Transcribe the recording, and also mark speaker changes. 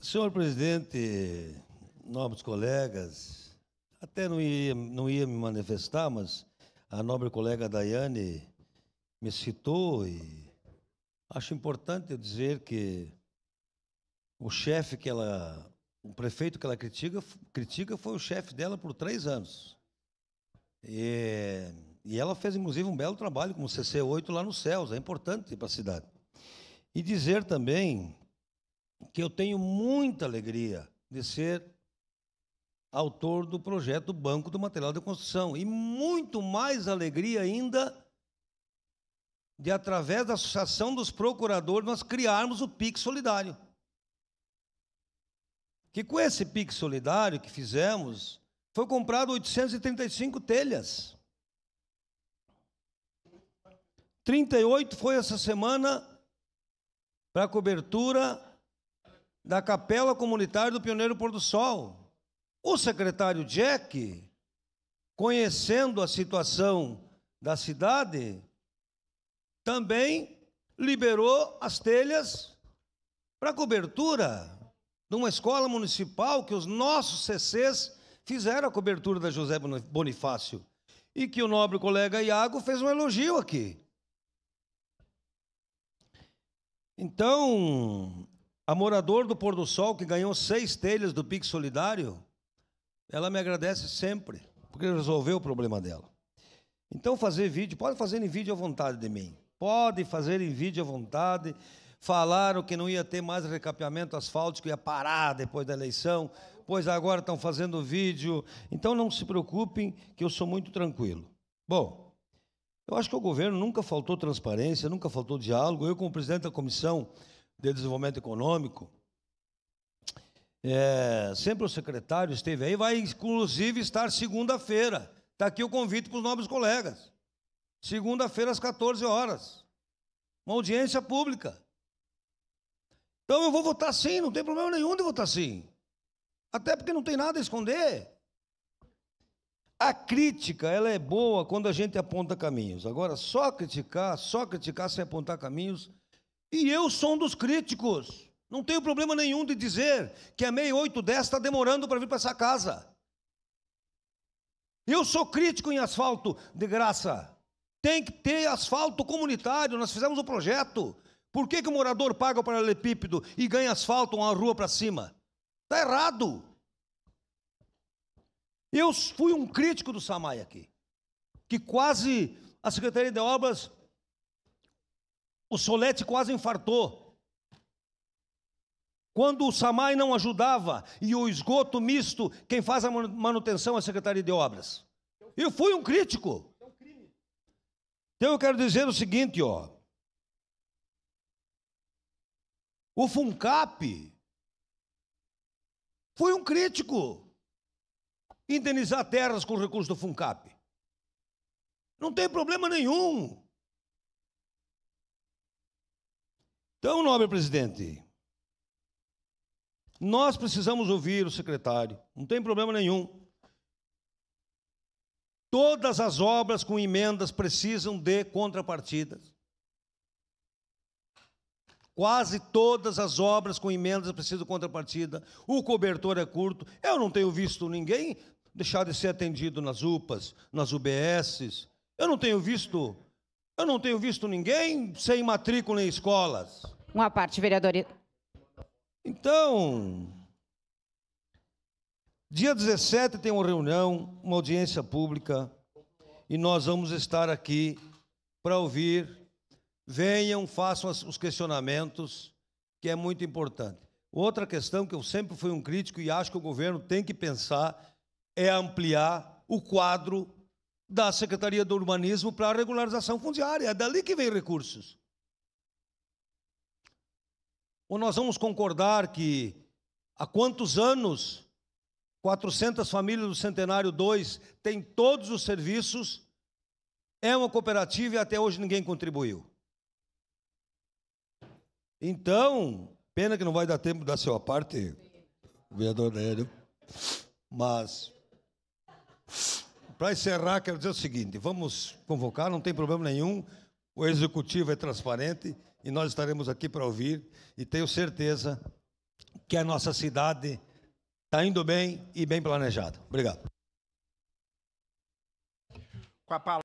Speaker 1: Senhor presidente, nobres colegas, até não ia me manifestar, mas a nobre colega Daiane me citou e acho importante eu dizer que o chefe o prefeito que ela critica foi o chefe dela por 3 anos. E ela fez, inclusive, um belo trabalho como CC8 lá nos céus, é importante para a cidade. E dizer também que eu tenho muita alegria de ser autor do projeto do Banco do Material de Construção, e muito mais alegria ainda de, através da Associação dos Procuradores, nós criarmos o PIX Solidário. Que com esse PIX Solidário que fizemos, foi comprado 835 telhas. 38 foi essa semana para a cobertura da Capela Comunitária do Pioneiro Pôr do Sol. O secretário Jack, conhecendo a situação da cidade, também liberou as telhas para cobertura de uma escola municipal que os nossos CCs fizeram a cobertura da José Bonifácio e que o nobre colega Iago fez um elogio aqui. Então, a moradora do Pôr do Sol, que ganhou 6 telhas do PIX Solidário, ela me agradece sempre, porque resolveu o problema dela. Então, fazer vídeo, pode fazer em vídeo à vontade de mim. Pode fazer em vídeo à vontade. Falaram que não ia ter mais recapeamento asfáltico, ia parar depois da eleição, pois agora estão fazendo vídeo. Então, não se preocupem, que eu sou muito tranquilo. Bom, eu acho que o governo nunca faltou transparência, nunca faltou diálogo. Eu, como presidente da Comissão de Desenvolvimento Econômico, sempre o secretário esteve aí, vai inclusive estar segunda-feira. Está aqui o convite para os nobres colegas. Segunda-feira, às 14 horas. Uma audiência pública. Então eu vou votar sim, não tem problema nenhum de votar sim. Até porque não tem nada a esconder. A crítica, ela é boa quando a gente aponta caminhos. Agora, só criticar sem apontar caminhos. E eu sou um dos críticos. Não tenho problema nenhum de dizer que a 6810 está demorando para vir para essa casa. Eu sou crítico em asfalto de graça. Tem que ter asfalto comunitário, nós fizemos um projeto. Por que o morador paga o paralelepípedo e ganha asfalto uma rua para cima? Está errado. Eu fui um crítico do SAMAI aqui, que quase a Secretaria de Obras, o Solete quase infartou. Quando o SAMAI não ajudava e o esgoto misto, quem faz a manutenção é a Secretaria de Obras. Eu fui um crítico. Então eu quero dizer o seguinte, ó. O FUNCAP foi um crítico. Indenizar terras com recursos do FUNCAP. Não tem problema nenhum. Então, nobre presidente, nós precisamos ouvir o secretário, não tem problema nenhum. Todas as obras com emendas precisam de contrapartidas. Quase todas as obras com emendas precisam de contrapartida. O cobertor é curto. Eu não tenho visto ninguém deixar de ser atendido nas UPAs, nas UBSs. Eu não tenho visto ninguém sem matrícula em escolas.
Speaker 2: Uma parte, vereador.
Speaker 1: Então, dia 17 tem uma reunião, uma audiência pública, e nós vamos estar aqui para ouvir. Venham, façam os questionamentos, que é muito importante. Outra questão que eu sempre fui um crítico e acho que o governo tem que pensar é ampliar o quadro da Secretaria do Urbanismo para a regularização fundiária. É dali que vem recursos. Ou nós vamos concordar que há quantos anos 400 famílias do Centenário 2 têm todos os serviços, é uma cooperativa e até hoje ninguém contribuiu. Então, pena que não vai dar tempo da sua parte, vereador Nélio, mas, para encerrar, quero dizer o seguinte, vamos convocar, não tem problema nenhum, o executivo é transparente e nós estaremos aqui para ouvir, e tenho certeza que a nossa cidade está indo bem e bem planejada. Obrigado.
Speaker 2: Com a palavra